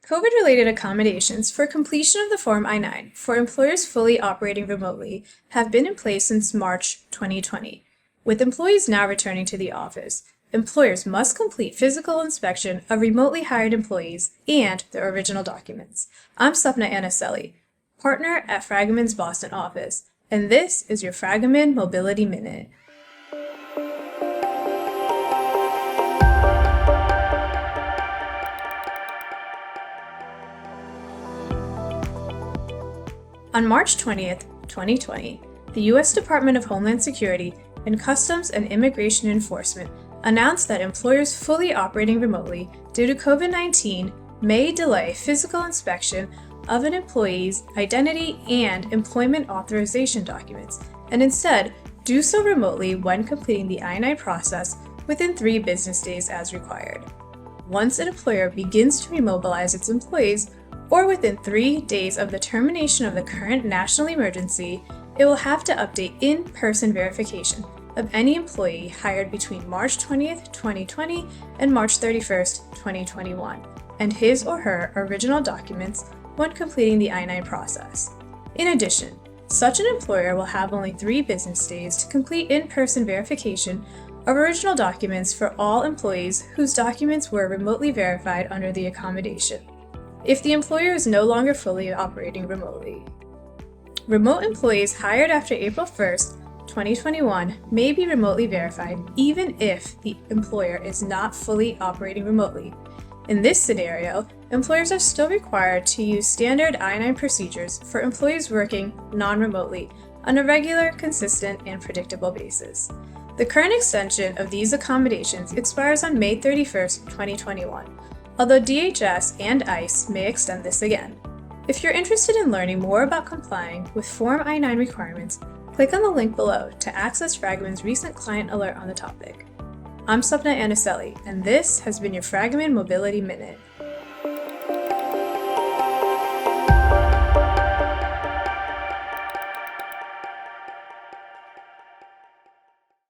COVID-related accommodations for completion of the Form I-9 for employers fully operating remotely have been in place since March 2020. With employees now returning to the office, employers must complete physical inspection of remotely hired employees and their original documents. I'm Sapna Anaselli, partner at Fragomen's Boston office, and this is your Fragomen Mobility Minute. On March 20th, 2020, the U.S. Department of Homeland Security and Customs and Immigration Enforcement announced that employers fully operating remotely due to COVID-19 may delay physical inspection of an employee's identity and employment authorization documents, and instead do so remotely when completing the I-9 process within 3 business days as required. Once an employer begins to remobilize its employees, or within 3 days of the termination of the current national emergency, it will have to update in-person verification of any employee hired between March 20th, 2020 and March 31st, 2021, and his or her original documents when completing the I-9 process. In addition, such an employer will have only 3 business days to complete in-person verification of original documents for all employees whose documents were remotely verified under the accommodation, if the employer is no longer fully operating remotely. Remote employees hired after April 1st, 2021 may be remotely verified even if the employer is not fully operating remotely. In this scenario, employers are still required to use standard I-9 procedures for employees working non-remotely on a regular, consistent, and predictable basis. The current extension of these accommodations expires on May 31st, 2021. Although DHS and ICE may extend this again. If you're interested in learning more about complying with Form I-9 requirements, click on the link below to access Fragomen's recent client alert on the topic. I'm Sapna Anaselli, and this has been your Fragomen Mobility Minute.